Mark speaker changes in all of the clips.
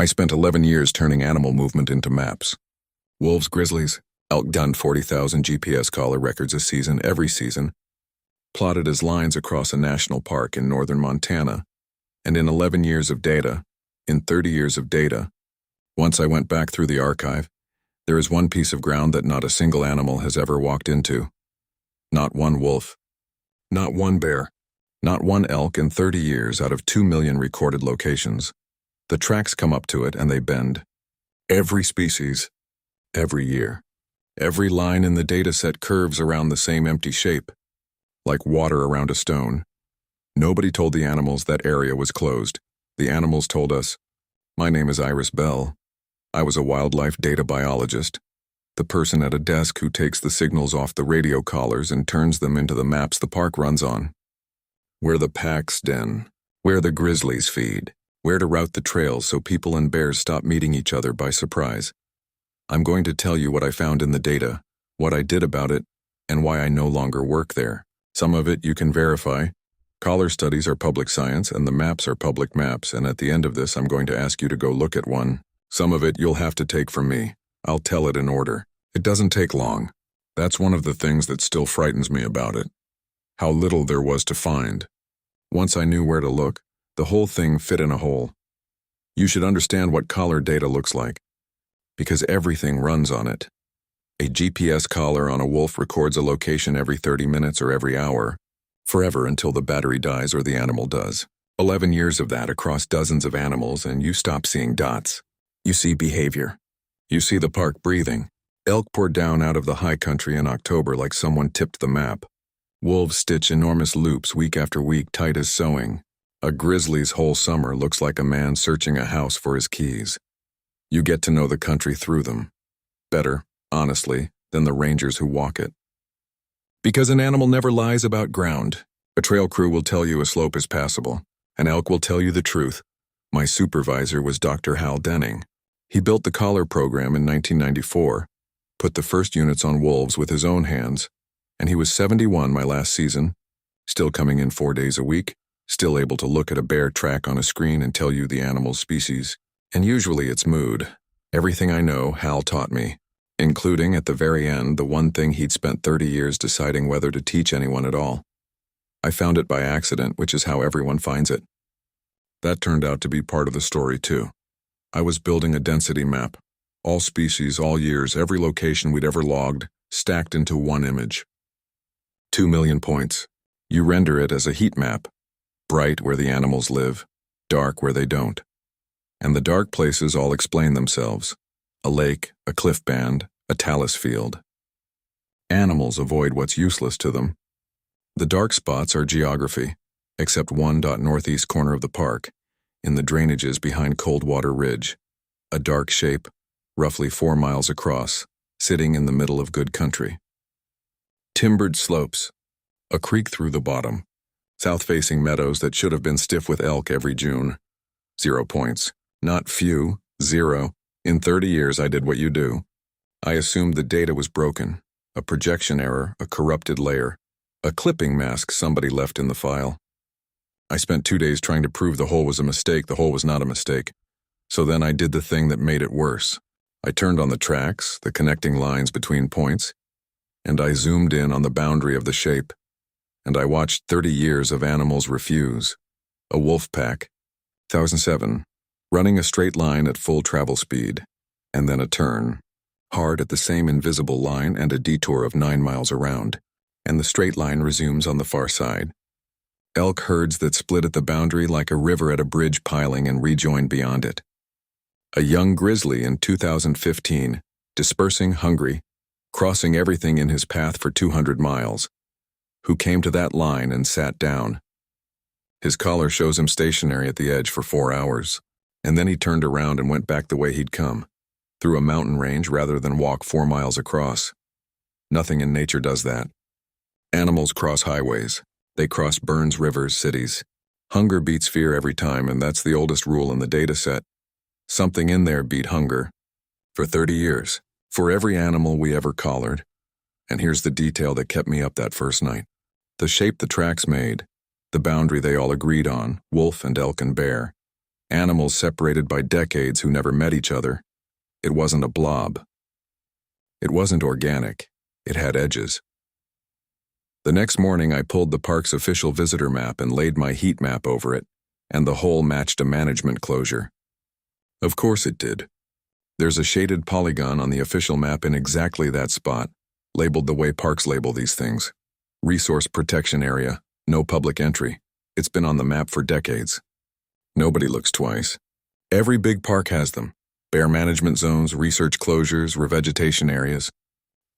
Speaker 1: I spent 11 years turning animal movement into maps. Wolves, grizzlies, elk done 40,000 GPS collar records a season every season, plotted as lines across a national park in northern Montana, and in 11 years of data, in 30 years of data, once I went back through the archive, there is one piece of ground that not a single animal has ever walked into. Not one wolf, not one bear, not one elk in 30 years out of 2 million recorded locations. The tracks come up to it and they bend. Every species, every year. Every line in the data set curves around the same empty shape, like water around a stone. Nobody told the animals that area was closed. The animals told us, "My name is Iris Bell. I was a wildlife data biologist, the person at a desk who takes the signals off the radio collars and turns them into the maps the park runs on. Where the packs den, where the grizzlies feed, where to route the trails so people and bears stop meeting each other by surprise. I'm going to tell you what I found in the data, what I did about it, and why I no longer work there. Some of it you can verify. Collar studies are public science and the maps are public maps, and at the end of this I'm going to ask you to go look at one. Some of it you'll have to take from me. I'll tell it in order. It doesn't take long. That's one of the things that still frightens me about it. How little there was to find. Once I knew where to look, the whole thing fit in a hole. You should understand what collar data looks like, because everything runs on it. A GPS collar on a wolf records a location every 30 minutes or every hour, forever until the battery dies or the animal does. 11 years of that across dozens of animals, and you stop seeing dots. You see behavior. You see the park breathing. Elk pour down out of the high country in October like someone tipped the map. Wolves stitch enormous loops week after week tight as sewing. A grizzly's whole summer looks like a man searching a house for his keys. You get to know the country through them. Better, honestly, than the rangers who walk it. Because an animal never lies about ground. A trail crew will tell you a slope is passable. An elk will tell you the truth. My supervisor was Dr. Hal Denning. He built the collar program in 1994, put the first units on wolves with his own hands, and he was 71 my last season, still coming in 4 days a week, still able to look at a bear track on a screen and tell you the animal's species. And usually it's mood. Everything I know, Hal taught me, including, at the very end, the one thing he'd spent 30 years deciding whether to teach anyone at all. I found it by accident, which is how everyone finds it. That turned out to be part of the story, too. I was building a density map. All species, all years, every location we'd ever logged, stacked into one image. 2 million points. You render it as a heat map. Bright where the animals live, dark where they don't. And the dark places all explain themselves. A lake, a cliff band, a talus field. Animals avoid what's useless to them. The dark spots are geography, except one northeast corner of the park, in the drainages behind Coldwater Ridge. A dark shape, roughly 4 miles across, sitting in the middle of good country. Timbered slopes, a creek through the bottom, south-facing meadows that should have been stiff with elk every June. 0 points. Not few, 0. In 30 years I did what you do. I assumed the data was broken, a projection error, a corrupted layer, a clipping mask somebody left in the file. I spent 2 days trying to prove the hole was a mistake. The hole was not a mistake. So then I did the thing that made it worse. I turned on the tracks, the connecting lines between points, and I zoomed in on the boundary of the shape, and I watched 30 years of animals refuse. A wolf pack, 1007, running a straight line at full travel speed, and then a turn, hard at the same invisible line and a detour of 9 miles around, and the straight line resumes on the far side. Elk herds that split at the boundary like a river at a bridge piling and rejoin beyond it. A young grizzly in 2015, dispersing hungry, crossing everything in his path for 200 miles, who came to that line and sat down. His collar shows him stationary at the edge for 4 hours, and then he turned around and went back the way he'd come, through a mountain range rather than walk 4 miles across. Nothing in nature does that. Animals cross highways. They cross burns, rivers, cities. Hunger beats fear every time, and that's the oldest rule in the data set. Something in there beat hunger. For 30 years. For every animal we ever collared. And here's the detail that kept me up that first night. The shape the tracks made. The boundary they all agreed on, wolf and elk and bear. Animals separated by decades who never met each other. It wasn't a blob. It wasn't organic. It had edges. The next morning, I pulled the park's official visitor map and laid my heat map over it, and the hole matched a management closure. Of course it did. There's a shaded polygon on the official map in exactly that spot, labeled the way parks label these things. Resource Protection Area, no public entry. It's been on the map for decades. Nobody looks twice. Every big park has them. Bear management zones, research closures, revegetation areas.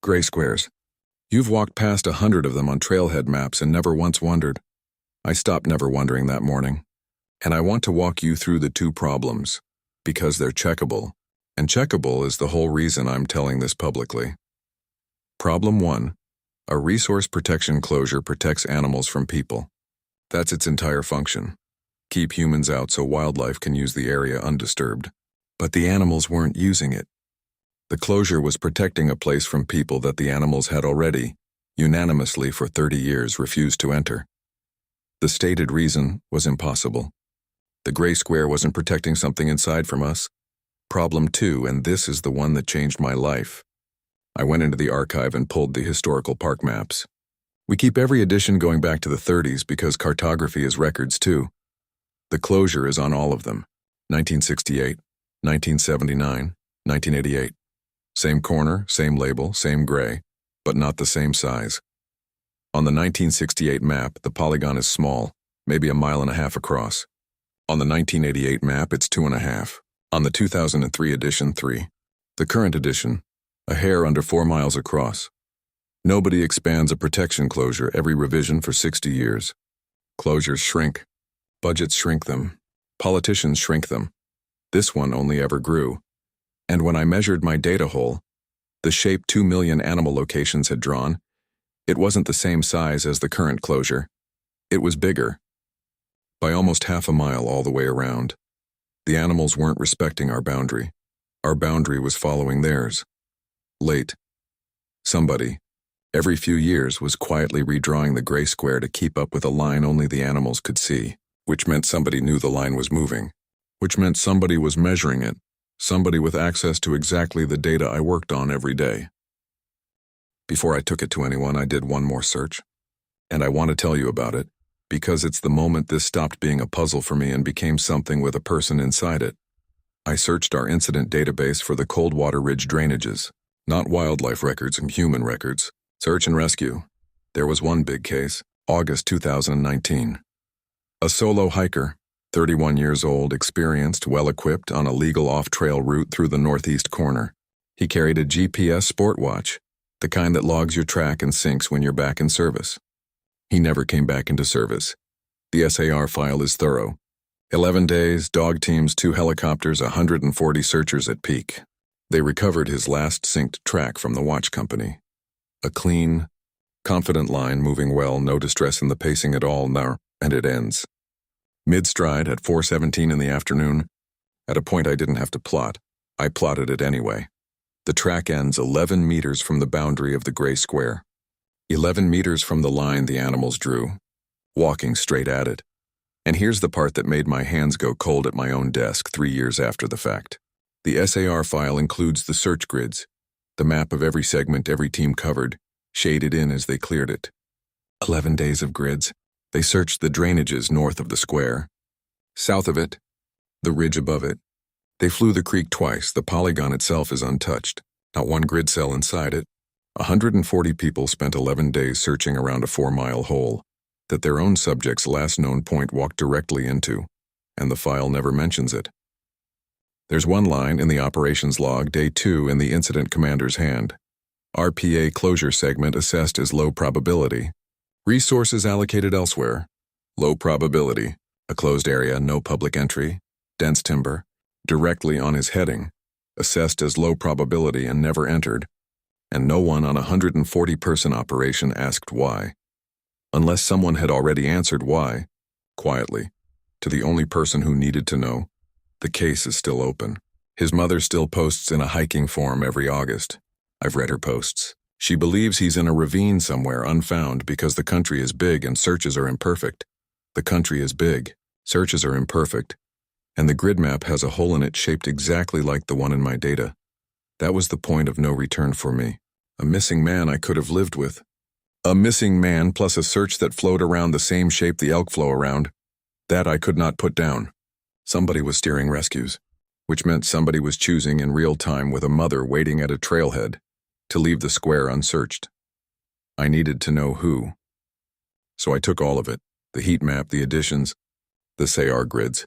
Speaker 1: Gray squares. You've walked past 100 of them on trailhead maps and never once wondered. I stopped never wondering that morning. And I want to walk you through the two problems, because they're checkable. And checkable is the whole reason I'm telling this publicly. Problem 1. A resource protection closure protects animals from people. That's its entire function. Keep humans out so wildlife can use the area undisturbed. But the animals weren't using it. The closure was protecting a place from people that the animals had already, unanimously for 30 years, refused to enter. The stated reason was impossible. The gray square wasn't protecting something inside from us. Problem 2, and this is the one that changed my life. I went into the archive and pulled the historical park maps. We keep every edition going back to the 30s because cartography is records too. The closure is on all of them. 1968, 1979, 1988. Same corner, same label, same gray, but not the same size. On the 1968 map, the polygon is small, maybe 1.5 miles across. On the 1988 map, it's 2.5. On the 2003 edition, 3. The current edition, a hair under 4 miles across. Nobody expands a protection closure every revision for 60 years. Closures shrink. Budgets shrink them. Politicians shrink them. This one only ever grew. And when I measured my data hole, the shape 2 million animal locations had drawn, it wasn't the same size as the current closure. It was bigger. By almost 0.5 mile all the way around. The animals weren't respecting our boundary. Our boundary was following theirs. Late. Somebody, every few years, was quietly redrawing the gray square to keep up with a line only the animals could see, which meant somebody knew the line was moving, which meant somebody was measuring it, somebody with access to exactly the data I worked on every day. Before I took it to anyone, I did one more search. And I want to tell you about it, because it's the moment this stopped being a puzzle for me and became something with a person inside it. I searched our incident database for the Coldwater Ridge drainages, not wildlife records and human records. Search and rescue. There was one big case, August 2019. A solo hiker, 31 years old, experienced, well-equipped, on a legal off-trail route through the northeast corner. He carried a GPS sport watch, the kind that logs your track and syncs when you're back in service. He never came back into service. The SAR file is thorough. 11 days, dog teams, 2 helicopters, 140 searchers at peak. They recovered his last synced track from the watch company. A clean, confident line moving well, no distress in the pacing at all, and it ends. Mid-stride at 4:17 in the afternoon, at a point I didn't have to plot, I plotted it anyway. The track ends 11 meters from the boundary of the gray square. 11 meters from the line the animals drew, walking straight at it. And here's the part that made my hands go cold at my own desk 3 years after the fact. The SAR file includes the search grids, the map of every segment every team covered, shaded in as they cleared it. 11 days of grids. They searched the drainages north of the square. South of it, the ridge above it. They flew the creek twice. The polygon itself is untouched. Not one grid cell inside it. 140 people spent 11 days searching around a 4-mile hole that their own subject's last known point walked directly into, and the file never mentions it. There's one line in the operations log, day 2, in the incident commander's hand. RPA closure segment assessed as low probability. Resources allocated elsewhere. Low probability. A closed area, no public entry. Dense timber. Directly on his heading. Assessed as low probability and never entered. And no one on a 140-person operation asked why. Unless someone had already answered why, quietly, to the only person who needed to know, the case is still open. His mother still posts in a hiking forum every August. I've read her posts. She believes he's in a ravine somewhere unfound because the country is big and searches are imperfect. The country is big, searches are imperfect, And the grid map has a hole in it shaped exactly like the one in my data. That was the point of no return for me. A missing man I could have lived with. A missing man plus a search that flowed around the same shape the elk flow around. That I could not put down. Somebody was steering rescues, which meant somebody was choosing in real time with a mother waiting at a trailhead to leave the square unsearched. I needed to know who. So I took all of it, the heat map, the additions, the SAR grids,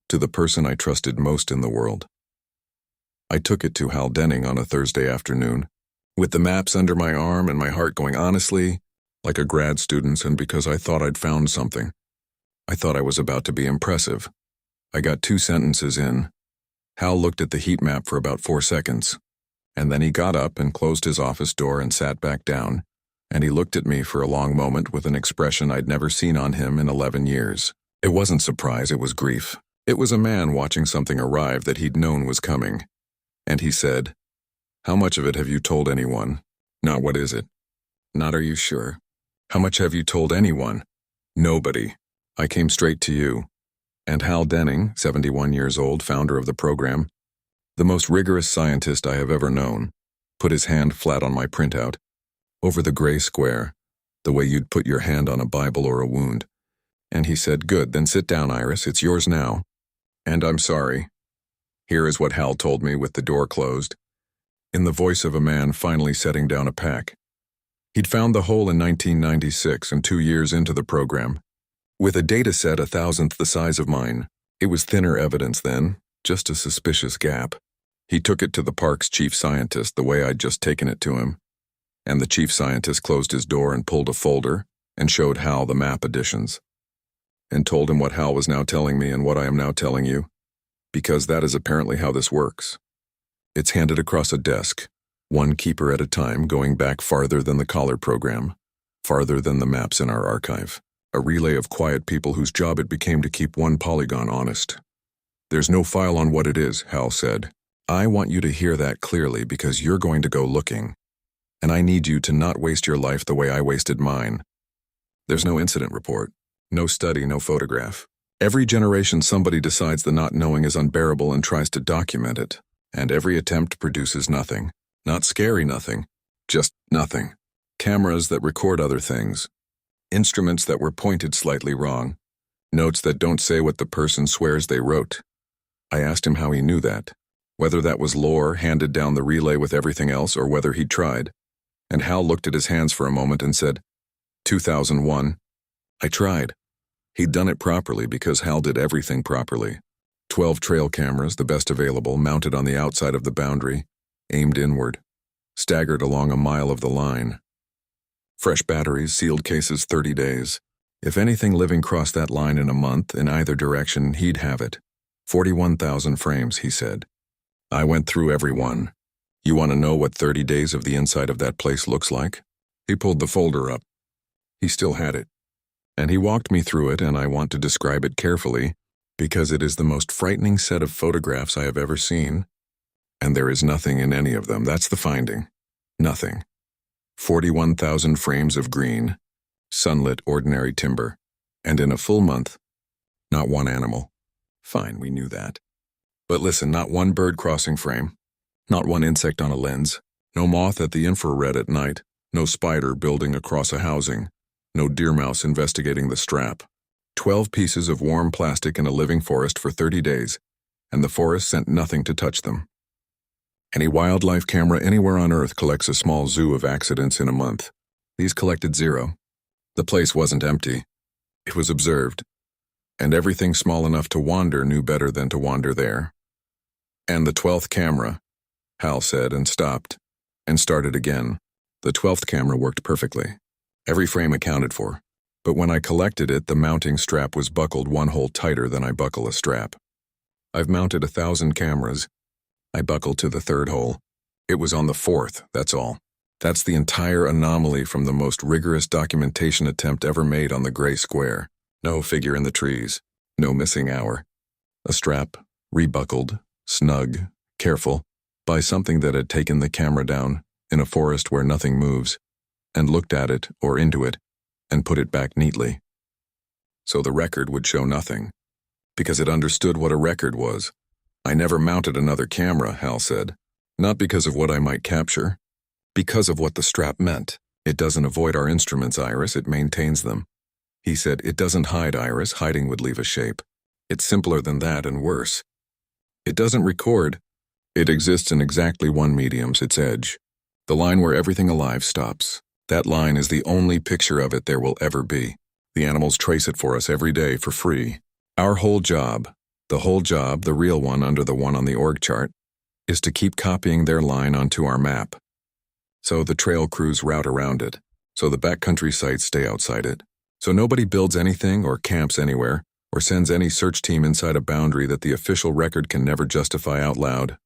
Speaker 1: to the person I trusted most in the world. I took it to Hal Denning on a Thursday afternoon, with the maps under my arm and my heart going honestly, like a grad student's, and because I thought I'd found something. I thought I was about to be impressive. I got 2 sentences in. Hal looked at the heat map for about 4 seconds, and then he got up and closed his office door and sat back down, and he looked at me for a long moment with an expression I'd never seen on him in 11 years. It wasn't surprise, it was grief. It was a man watching something arrive that he'd known was coming. And he said, "How much of it have you told anyone? Not what is it? Not are you sure? How much have you told anyone? Nobody. I came straight to you." And Hal Denning, 71 years old, founder of the program, the most rigorous scientist I have ever known, put his hand flat on my printout, over the gray square, the way you'd put your hand on a Bible or a wound. And he said, "Good, then sit down, Iris, it's yours now. And I'm sorry." Here is what Hal told me with the door closed, in the voice of a man finally setting down a pack. He'd found the hole in 1996 and 2 years into the program. With a data set 1,000th the size of mine, it was thinner evidence then, just a suspicious gap. He took it to the park's chief scientist the way I'd just taken it to him, and the chief scientist closed his door and pulled a folder and showed Hal the map additions, and told him what Hal was now telling me and what I am now telling you, because that is apparently how this works. It's handed across a desk, one keeper at a time, going back farther than the collar program, farther than the maps in our archive, a relay of quiet people whose job it became to keep one polygon honest. "There's no file on what it is," Hal said. "I want you to hear that clearly because you're going to go looking, and I need you to not waste your life the way I wasted mine. There's no incident report, no study, no photograph. Every generation somebody decides the not knowing is unbearable and tries to document it, and every attempt produces nothing. Not scary nothing, just nothing. Cameras that record other things. Instruments that were pointed slightly wrong. Notes that don't say what the person swears they wrote." I asked him how he knew that, whether that was lore handed down the relay with everything else or whether he'd tried. And Hal looked at his hands for a moment and said, 2001. I tried. He'd done it properly because Hal did everything properly. 12 trail cameras, the best available, mounted on the outside of the boundary, aimed inward, staggered along a mile of the line. Fresh batteries, sealed cases, 30 days. If anything living crossed that line in a month, in either direction, he'd have it. 41,000 frames, he said. I went through every one. You want to know what 30 days of the inside of that place looks like? He pulled the folder up. He still had it. And he walked me through it, and I want to describe it carefully, because it is the most frightening set of photographs I have ever seen, and there is nothing in any of them. That's the finding. Nothing. 41,000 frames of green, sunlit ordinary timber, and in a full month, not one animal. Fine, we knew that. But listen, not one bird crossing frame, not one insect on a lens, no moth at the infrared at night, no spider building across a housing, no deer mouse investigating the strap. 12 pieces of warm plastic in a living forest for 30 days, and the forest sent nothing to touch them. Any wildlife camera anywhere on Earth collects a small zoo of accidents in a month. These collected 0. The place wasn't empty. It was observed. And everything small enough to wander knew better than to wander there. And the 12th camera, Hal said, and stopped, and started again. The 12th camera worked perfectly. Every frame accounted for. But when I collected it, the mounting strap was buckled one hole tighter than I buckle a strap. I've mounted 1,000 cameras. I buckled to the 3rd hole. It was on the 4th, that's all. That's the entire anomaly from the most rigorous documentation attempt ever made on the gray square. No figure in the trees. No missing hour. A strap, rebuckled, snug, careful, by something that had taken the camera down, in a forest where nothing moves, and looked at it or into it, and put it back neatly. So the record would show nothing. Because it understood what a record was. I never mounted another camera, Hal said. Not because of what I might capture. Because of what the strap meant. It doesn't avoid our instruments, Iris, it maintains them. He said, it doesn't hide, Iris, hiding would leave a shape. It's simpler than that and worse. It doesn't record. It exists in exactly one medium's, its edge. The line where everything alive stops. That line is the only picture of it there will ever be. The animals trace it for us every day for free. Our whole job, the real one under the one on the org chart, is to keep copying their line onto our map. So the trail crews route around it. So the backcountry sites stay outside it. So nobody builds anything or camps anywhere or sends any search team inside a boundary that the official record can never justify out loud.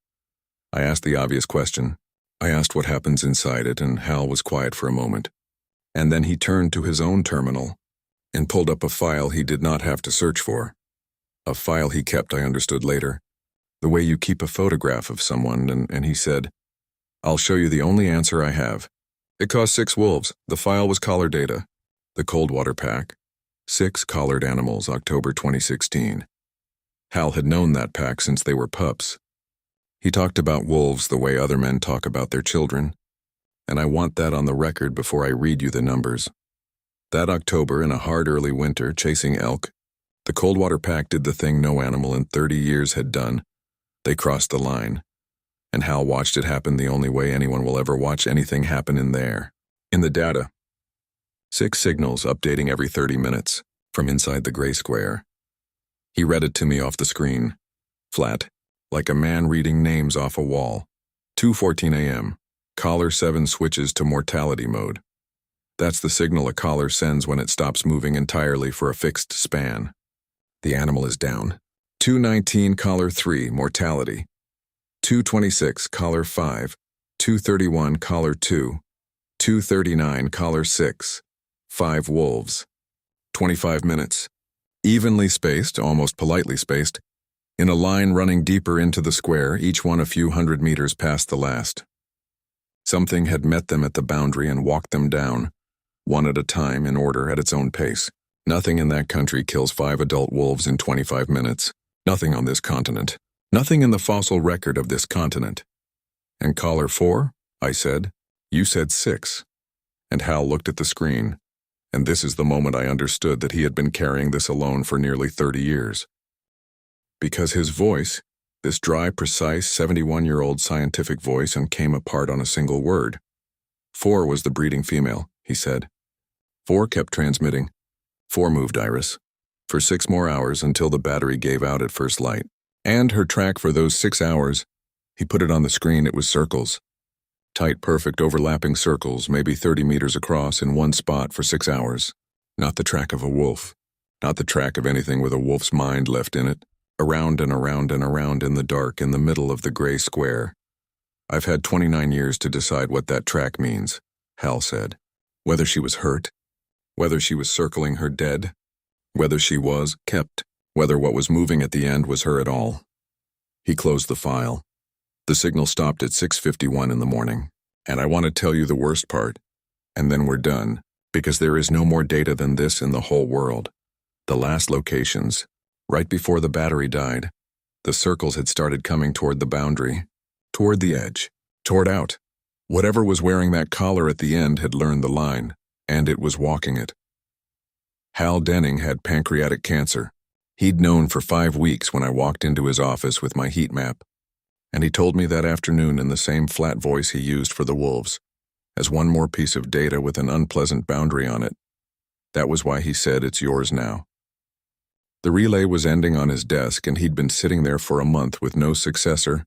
Speaker 1: I asked the obvious question. I asked what happens inside it, and Hal was quiet for a moment. And then he turned to his own terminal and pulled up a file he did not have to search for. A file he kept, I understood later. The way you keep a photograph of someone, and he said, I'll show you the only answer I have. It cost 6 wolves. The file was collar data. The Coldwater Pack. 6 collared animals, October 2016. Hal had known that pack since they were pups. He talked about wolves the way other men talk about their children, and I want that on the record before I read you the numbers. That October, in a hard early winter, chasing elk, the Coldwater Pack did the thing no animal in 30 years had done. They crossed the line, and Hal watched it happen the only way anyone will ever watch anything happen in there. In the data, 6 signals updating every 30 minutes, from inside the gray square. He read it to me off the screen, flat, like a man reading names off a wall. 2:14 a.m., collar 7 switches to mortality mode. That's the signal a collar sends when it stops moving entirely for a fixed span. The animal is down. 2:19, collar 3, mortality. 2:26, collar 5. 2:31, collar 2. 2:39, collar 6. 5 wolves. 25 minutes. Evenly spaced, almost politely spaced, in a line running deeper into the square, each one a few hundred meters past the last. Something had met them at the boundary and walked them down, one at a time in order at its own pace. Nothing in that country kills 5 adult wolves in 25 minutes. Nothing on this continent. Nothing in the fossil record of this continent. And collar 4? I said. You said 6. And Hal looked at the screen. And this is the moment I understood that he had been carrying this alone for nearly 30 years. Because his voice, this dry, precise, 71-year-old scientific voice, and came apart on a single word. 4 was the breeding female, he said. 4 kept transmitting. 4 moved, Iris. For 6 more hours until the battery gave out at first light. And her track for those 6 hours, he put it on the screen, it was circles. Tight, perfect, overlapping circles, maybe 30 meters across in one spot for 6 hours. Not the track of a wolf. Not the track of anything with a wolf's mind left in it. Around and around and around in the dark in the middle of the gray square. I've had 29 years to decide what that track means, Hal said. Whether she was hurt, whether she was circling her dead, whether she was kept, whether what was moving at the end was her at all. He closed the file. The signal stopped at 6:51 in the morning. And I want to tell you the worst part, and then we're done, because there is no more data than this in the whole world. The last locations, right before the battery died, the circles had started coming toward the boundary, toward the edge, toward out. Whatever was wearing that collar at the end had learned the line, and it was walking it. Hal Denning had pancreatic cancer. He'd known for 5 weeks when I walked into his office with my heat map, and he told me that afternoon in the same flat voice he used for the wolves, as one more piece of data with an unpleasant boundary on it. That was why he said, it's yours now. The relay was ending on his desk, and he'd been sitting there for a month with no successor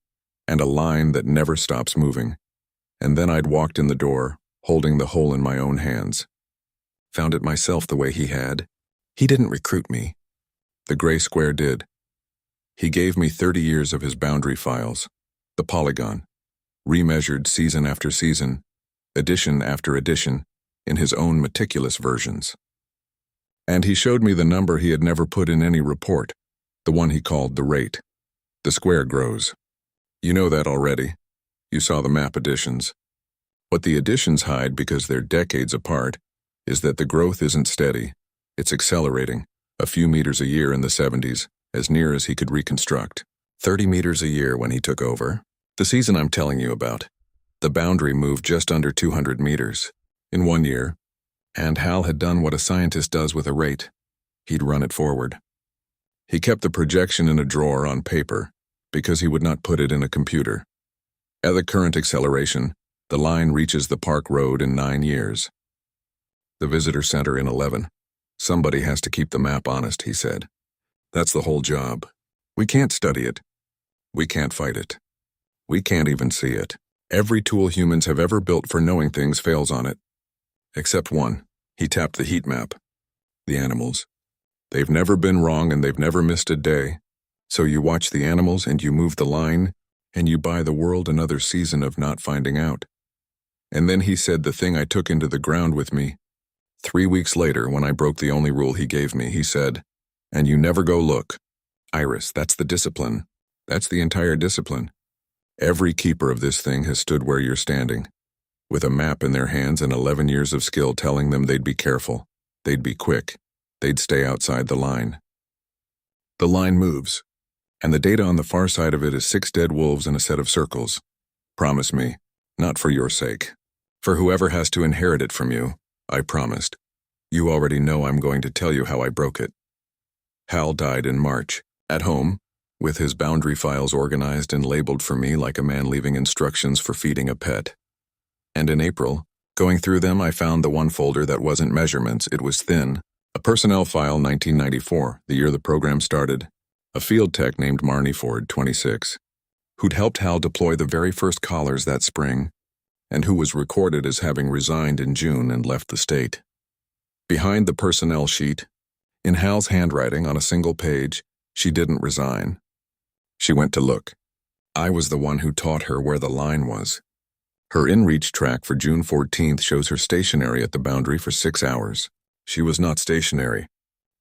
Speaker 1: and a line that never stops moving. And then I'd walked in the door, holding the whole in my own hands. Found it myself the way he had. He didn't recruit me. The gray square did. He gave me 30 years of his boundary files, the polygon, remeasured season after season, edition after edition, in his own meticulous versions. And he showed me the number he had never put in any report, the one he called the rate. The square grows. You know that already. You saw the map additions. What the additions hide, because they're decades apart, is that the growth isn't steady. It's accelerating, a few meters a year in the 70s, as near as he could reconstruct. 30 meters a year when he took over. The season I'm telling you about. The boundary moved just under 200 meters in 1 year, and Hal had done what a scientist does with a rate. He'd run it forward. He kept the projection in a drawer on paper because he would not put it in a computer. At the current acceleration, the line reaches the park road in 9 years. The visitor center in 11. Somebody has to keep the map honest, he said. That's the whole job. We can't study it. We can't fight it. We can't even see it. Every tool humans have ever built for knowing things fails on it. Except one. He tapped the heat map. The animals. They've never been wrong and they've never missed a day. So you watch the animals and you move the line, and you buy the world another season of not finding out. And then he said the thing I took into the ground with me. 3 weeks later, when I broke the only rule he gave me, he said, "And you never go look. Iris, that's the discipline. That's the entire discipline. Every keeper of this thing has stood where you're standing, with a map in their hands and 11 years of skill telling them they'd be careful, they'd be quick, they'd stay outside the line. The line moves, and the data on the far side of it is 6 dead wolves in a set of circles. Promise me, not for your sake. For whoever has to inherit it from you, I promised. You already know I'm going to tell you how I broke it." Hal died in March, at home, with his boundary files organized and labeled for me like a man leaving instructions for feeding a pet. And in April, going through them, I found the one folder that wasn't measurements, it was thin. A personnel file, 1994, the year the program started. A field tech named Marnie Ford, 26, who'd helped Hal deploy the very first collars that spring, and who was recorded as having resigned in June and left the state. Behind the personnel sheet, in Hal's handwriting on a single page, she didn't resign. She went to look. I was the one who taught her where the line was. Her in-reach track for June 14th shows her stationary at the boundary for 6 hours. She was not stationary.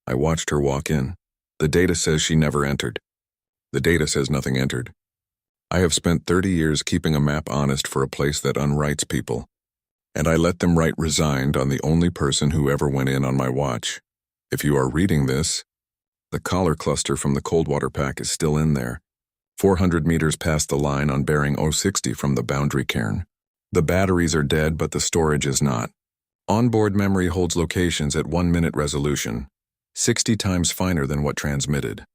Speaker 1: I watched her walk in. The data says she never entered. The data says nothing entered. I have spent 30 years keeping a map honest for a place that unwrites people, and I let them write resigned on the only person who ever went in on my watch. If you are reading this, the collar cluster from the Coldwater pack is still in there, 400 meters past the line on bearing 060 from the boundary cairn. The batteries are dead, but the storage is not. Onboard memory holds locations at 1-minute resolution, 60 times finer than what transmitted.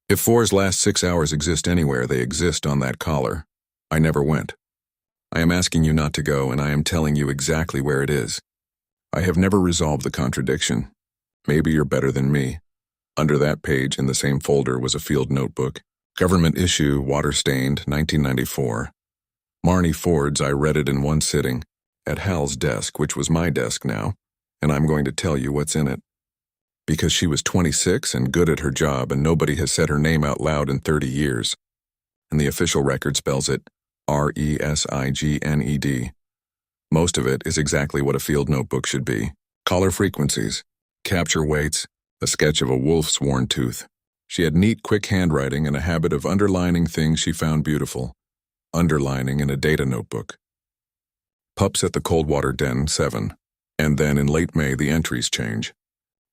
Speaker 1: If 4's last 6 hours exist anywhere, they exist on that collar. I never went. I am asking you not to go, and I am telling you exactly where it is. I have never resolved the contradiction. Maybe you're better than me. Under that page in the same folder was a field notebook. Government issue, water-stained, 1994. Marnie Ford's, I read it in one sitting, at Hal's desk, which was my desk now, and I'm going to tell you what's in it. Because she was 26 and good at her job, and nobody has said her name out loud in 30 years. And the official record spells it RESIGNED. Most of it is exactly what a field notebook should be. Collar frequencies, capture weights, a sketch of a wolf's worn tooth. She had neat, quick handwriting and a habit of underlining things she found beautiful. Underlining in a data notebook. Pups at the Coldwater Den, 7. And then in late May, the entries change.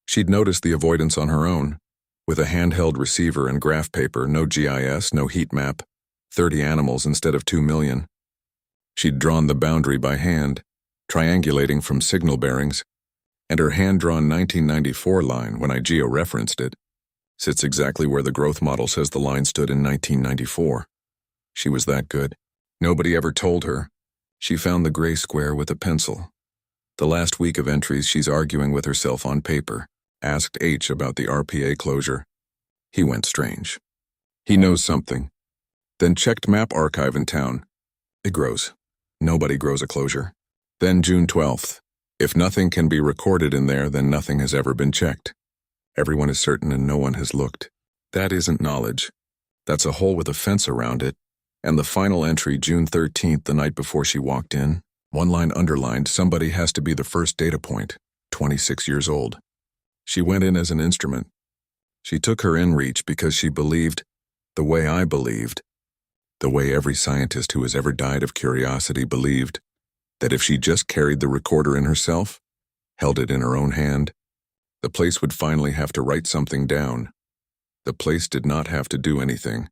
Speaker 1: She'd noticed the avoidance on her own. With a handheld receiver and graph paper, no GIS, no heat map, 30 animals instead of 2 million. She'd drawn the boundary by hand, triangulating from signal bearings, and her hand-drawn 1994 line, when I geo-referenced it, sits exactly where the growth model says the line stood in 1994. She was that good. Nobody ever told her. She found the gray square with a pencil. The last week of entries, she's arguing with herself on paper. Asked H about the RPA closure. He went strange. He knows something. Then checked map archive in town. It grows. Nobody grows a closure. Then June 12th. If nothing can be recorded in there, then nothing has ever been checked. Everyone is certain and no one has looked. That isn't knowledge. That's a hole with a fence around it. And the final entry, June 13th, the night before she walked in, one line underlined, somebody has to be the first data point, 26 years old. She went in as an instrument. She took her in-reach because she believed, the way I believed, the way every scientist who has ever died of curiosity believed, that if she just carried the recorder in herself, held it in her own hand, the place would finally have to write something down. The place did not have to do anything.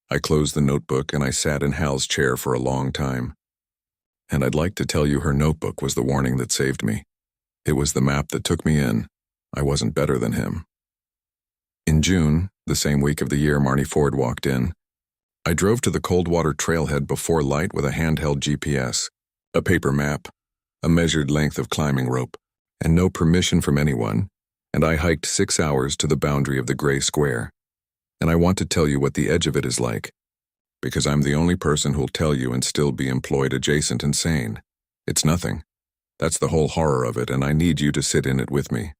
Speaker 1: I closed the notebook and I sat in Hal's chair for a long time. And I'd like to tell you her notebook was the warning that saved me. It was the map that took me in. I wasn't better than him. In June, the same week of the year Marnie Ford walked in, I drove to the Coldwater trailhead before light with a handheld GPS, a paper map, a measured length of climbing rope, and no permission from anyone, and I hiked 6 hours to the boundary of the gray square. And I want to tell you what the edge of it is like, because I'm the only person who'll tell you and still be employed adjacent and sane. It's nothing. That's the whole horror of it, and I need you to sit in it with me.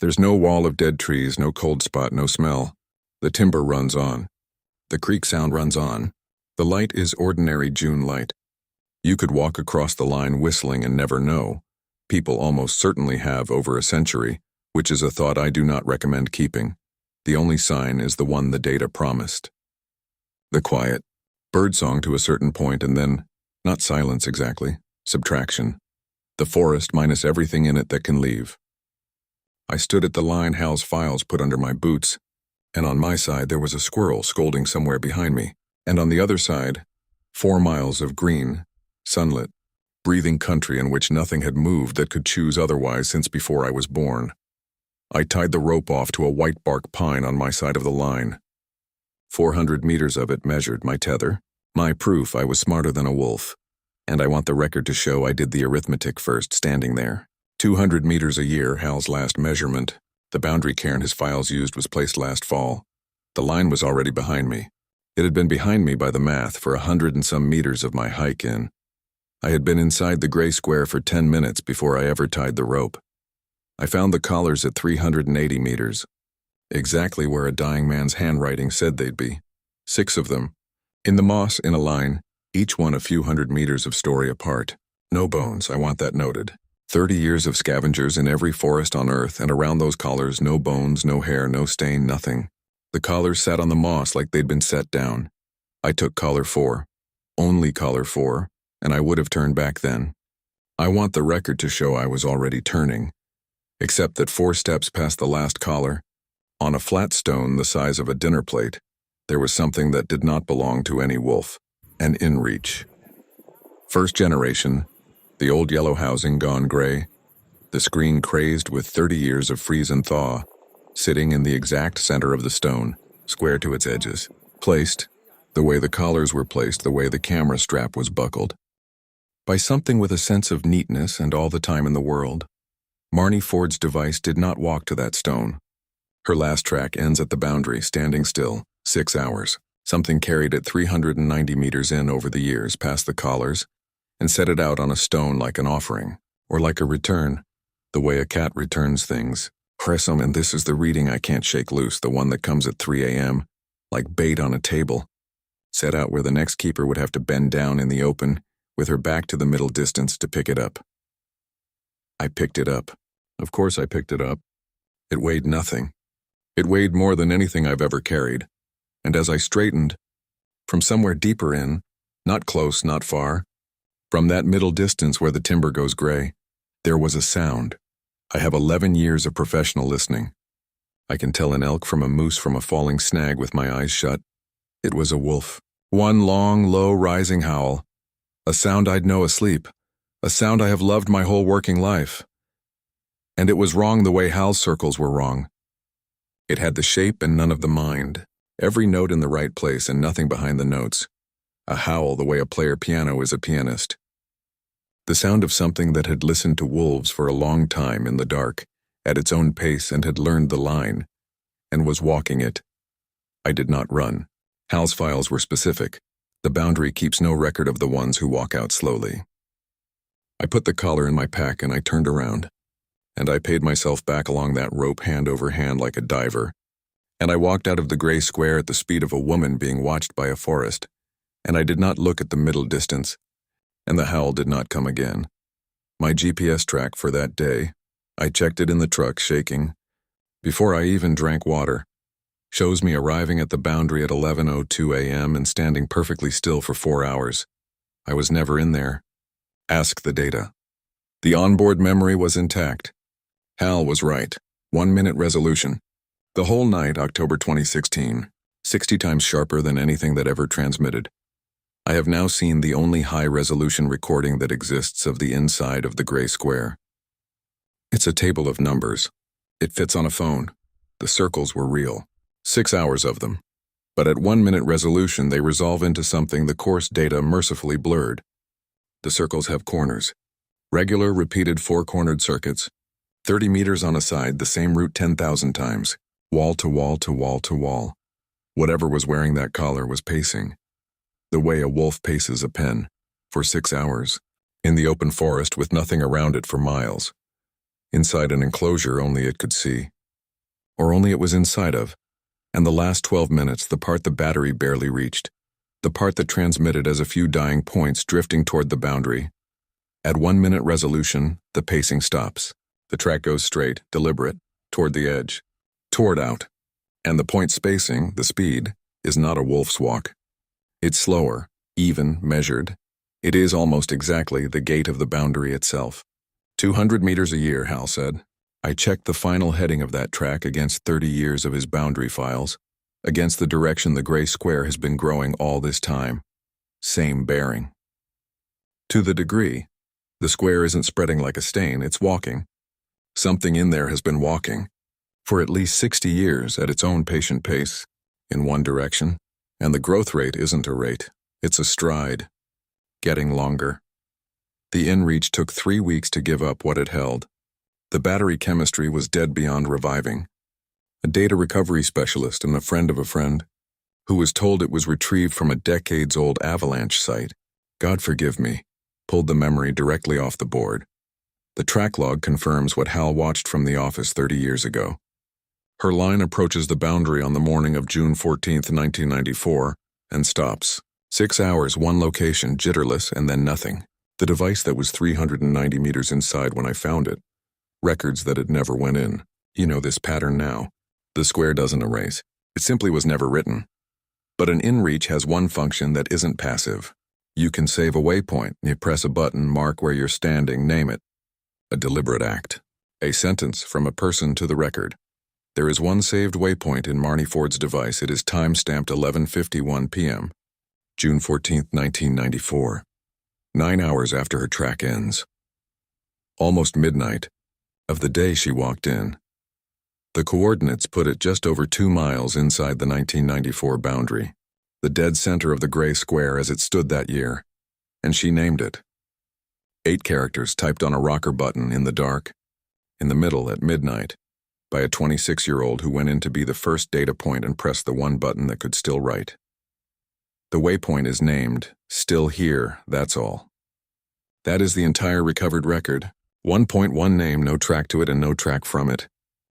Speaker 1: There's no wall of dead trees, no cold spot, no smell. The timber runs on. The creek sound runs on. The light is ordinary June light. You could walk across the line whistling and never know. People almost certainly have over a century, which is a thought I do not recommend keeping. The only sign is the one the data promised. The quiet, birdsong to a certain point, and then, not silence exactly, subtraction. The forest minus everything in it that can leave. I stood at the line Hal's files put under my boots, and on my side there was a squirrel scolding somewhere behind me, and on the other side, 4 miles of green, sunlit, breathing country in which nothing had moved that could choose otherwise since before I was born. I tied the rope off to a white bark pine on my side of the line. 400 meters of it measured my tether, my proof I was smarter than a wolf, and I want the record to show I did the arithmetic first standing there. 200 meters a year, Hal's last measurement. The boundary cairn his files used was placed last fall. The line was already behind me. It had been behind me by the math for 100 and some meters of my hike in. I had been inside the gray square for 10 minutes before I ever tied the rope. I found the collars at 380 meters, exactly where a dying man's handwriting said they'd be. 6 of them, in the moss in a line, each one a few hundred meters of story apart. No bones, I want that noted. 30 years of scavengers in every forest on earth, and around those collars, no bones, no hair, no stain, nothing. The collars sat on the moss like they'd been set down. I took collar 4, only collar 4, and I would have turned back then. I want the record to show I was already turning, except that 4 steps past the last collar, on a flat stone the size of a dinner plate, there was something that did not belong to any wolf, an inReach. First generation, the old yellow housing gone gray, the screen crazed with 30 years of freeze and thaw, sitting in the exact center of the stone, square to its edges, placed, the way the collars were placed, the way the camera strap was buckled. By something with a sense of neatness and all the time in the world, Marnie Ford's device did not walk to that stone. Her last track ends at the boundary, standing still, 6 hours. Something carried it 390 meters in over the years, past the collars, and set it out on a stone like an offering, or like a return, the way a cat returns things. Press 'em, and this is the reading I can't shake loose, the one that comes at 3 a.m., like bait on a table, set out where the next keeper would have to bend down in the open, with her back to the middle distance to pick it up. I picked it up. Of course I picked it up. It weighed nothing. It weighed more than anything I've ever carried, and as I straightened, from somewhere deeper in, not close, not far, from that middle distance where the timber goes gray, there was a sound. I have 11 years of professional listening. I can tell an elk from a moose from a falling snag with my eyes shut. It was a wolf. One long, low, rising howl. A sound I'd know asleep. A sound I have loved my whole working life. And it was wrong the way Hal's circles were wrong. It had the shape and none of the mind. Every note in the right place and nothing behind the notes. A howl the way a player piano is a pianist. The sound of something that had listened to wolves for a long time in the dark, at its own pace, and had learned the line, and was walking it. I did not run. Hal's files were specific. The boundary keeps no record of the ones who walk out slowly. I put the collar in my pack and I turned around, and I paid myself back along that rope hand over hand like a diver, and I walked out of the gray square at the speed of a woman being watched by a forest, and I did not look at the middle distance, and the howl did not come again. My GPS track for that day, I checked it in the truck, shaking, before I even drank water, shows me arriving at the boundary at 11:02 a.m. and standing perfectly still for 4 hours. I was never in there. Ask the data. The onboard memory was intact. Hal was right. 1 minute resolution. The whole night, October 2016, 60 times sharper than anything that ever transmitted. I have now seen the only high-resolution recording that exists of the inside of the gray square. It's a table of numbers. It fits on a phone. The circles were real. 6 hours of them. But at 1-minute resolution, they resolve into something the coarse data mercifully blurred. The circles have corners. Regular, repeated 4-cornered circuits. 30 meters on a side, the same route 10,000 times. Wall to wall to wall to wall. Whatever was wearing that collar was pacing. The way a wolf paces a pen. For 6 hours. In the open forest with nothing around it for miles. Inside an enclosure only it could see. Or only it was inside of. And the last 12 minutes, the part the battery barely reached. The part that transmitted as a few dying points drifting toward the boundary. At 1-minute resolution, the pacing stops. The track goes straight, deliberate, toward the edge. Toward out. And the point spacing, the speed, is not a wolf's walk. It's slower, even, measured. It is almost exactly the gait of the boundary itself. 200 meters a year, Hal said. I checked the final heading of that track against 30 years of his boundary files, against the direction the gray square has been growing all this time. Same bearing. To the degree, the square isn't spreading like a stain, it's walking. Something in there has been walking, for at least 60 years at its own patient pace, in one direction, and the growth rate isn't a rate, it's a stride, getting longer. The inReach took 3 weeks to give up what it held. The battery chemistry was dead beyond reviving. A data recovery specialist and a friend of a friend, who was told it was retrieved from a decades-old avalanche site, God forgive me, pulled the memory directly off the board. The track log confirms what Hal watched from the office 30 years ago. Her line approaches the boundary on the morning of June 14, 1994, and stops. 6 hours, one location, jitterless, and then nothing. The device that was 390 meters inside when I found it. Records that it never went in. You know this pattern now. The square doesn't erase. It simply was never written. But an inReach has one function that isn't passive. You can save a waypoint. You press a button, mark where you're standing, name it. A deliberate act. A sentence from a person to the record. There is one saved waypoint in Marnie Ford's device. It is time-stamped 11:51 p.m. June 14, 1994. 9 hours after her track ends. Almost midnight of the day she walked in. The coordinates put it just over 2 miles inside the 1994 boundary, the dead center of the gray square as it stood that year, and she named it. 8 characters typed on a rocker button in the dark, in the middle at midnight, by a 26-year-old who went in to be the first data point and pressed the one button that could still write. The waypoint is named, Still Here, that's all. That is the entire recovered record. 1.1 name, no track to it and no track from it.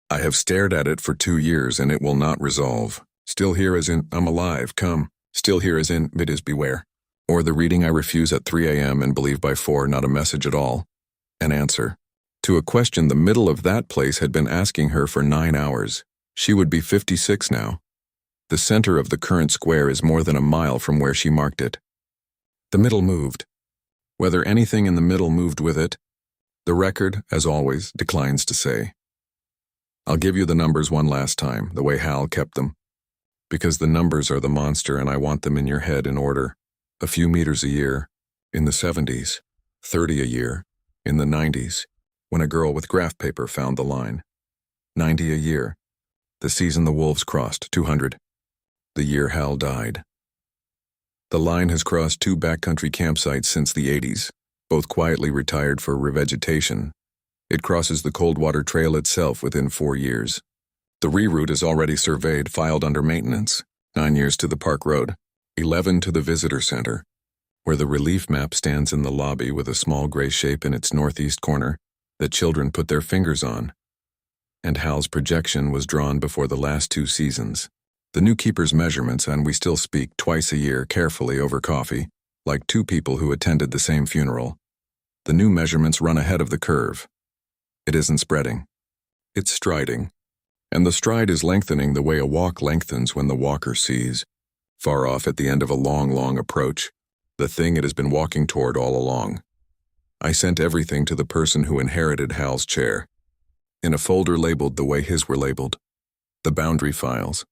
Speaker 1: I have stared at it for 2 years and it will not resolve. Still here as in, I'm alive, come. Still here as in, it is beware. Or the reading I refuse at 3 a.m. and believe by 4, not a message at all. An answer. To a question the middle of that place had been asking her for 9 hours. She would be 56 now. The center of the current square is more than a mile from where she marked it. The middle moved. Whether anything in the middle moved with it, the record, as always, declines to say. I'll give you the numbers one last time, the way Hal kept them. Because the numbers are the monster and I want them in your head in order. A few meters a year, in the 70s, 30 a year, in the 90s, when a girl with graph paper found the line. 90 a year, the season the wolves crossed, 200. The year Hal died. The line has crossed 2 backcountry campsites since the 80s, both quietly retired for revegetation. It crosses the Coldwater Trail itself within 4 years. The reroute is already surveyed, filed under maintenance, 9 years to the Park Road, 11 to the Visitor Center, where the relief map stands in the lobby with a small gray shape in its northeast corner that children put their fingers on. And Hal's projection was drawn before the last 2 seasons. The new keeper's measurements, and we still speak twice a year carefully over coffee, like 2 people who attended the same funeral. The new measurements run ahead of the curve. It isn't spreading. It's striding. And the stride is lengthening the way a walk lengthens when the walker sees, far off at the end of a long, long approach, the thing it has been walking toward all along. I sent everything to the person who inherited Hal's chair, in a folder labeled the way his were labeled. the boundary files,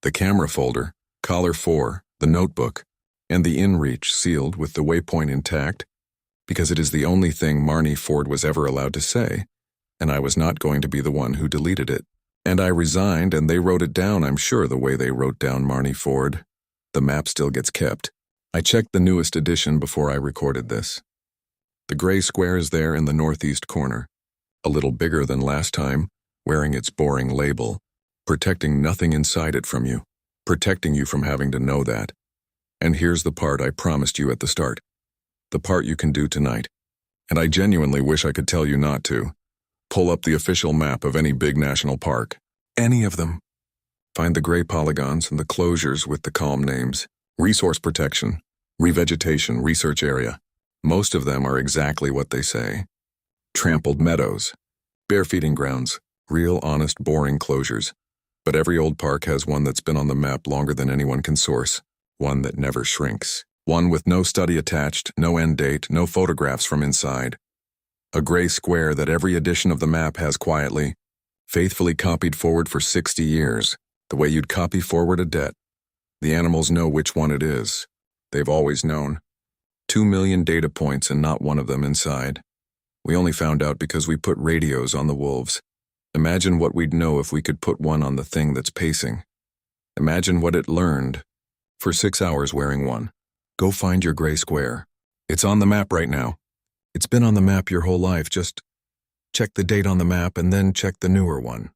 Speaker 1: the camera folder, collar 4, the notebook, and the inReach sealed with the waypoint intact, because it is the only thing Marnie Ford was ever allowed to say, and I was not going to be the one who deleted it. And I resigned, and they wrote it down, I'm sure, the way they wrote down Marnie Ford. The map still gets kept. I checked the newest edition before I recorded this. The gray square is there in the northeast corner, a little bigger than last time, wearing its boring label, protecting nothing inside it from you, protecting you from having to know that. And here's the part I promised you at the start. The part you can do tonight. And I genuinely wish I could tell you not to. Pull up the official map of any big national park. Any of them. Find the gray polygons and the closures with the calm names. Resource protection, revegetation, research area. Most of them are exactly what they say. Trampled meadows, bear feeding grounds, real honest boring closures. But every old park has one that's been on the map longer than anyone can source. One that never shrinks. One with no study attached, no end date, no photographs from inside. A gray square that every edition of the map has quietly, faithfully copied forward for 60 years, the way you'd copy forward a debt. The animals know which one it is. They've always known. 2 million data points and not one of them inside. We only found out because we put radios on the wolves. Imagine what we'd know if we could put one on the thing that's pacing. Imagine what it learned. For 6 hours wearing one. Go find your gray square. It's on the map right now. It's been on the map your whole life. Just check the date on the map and then check the newer one.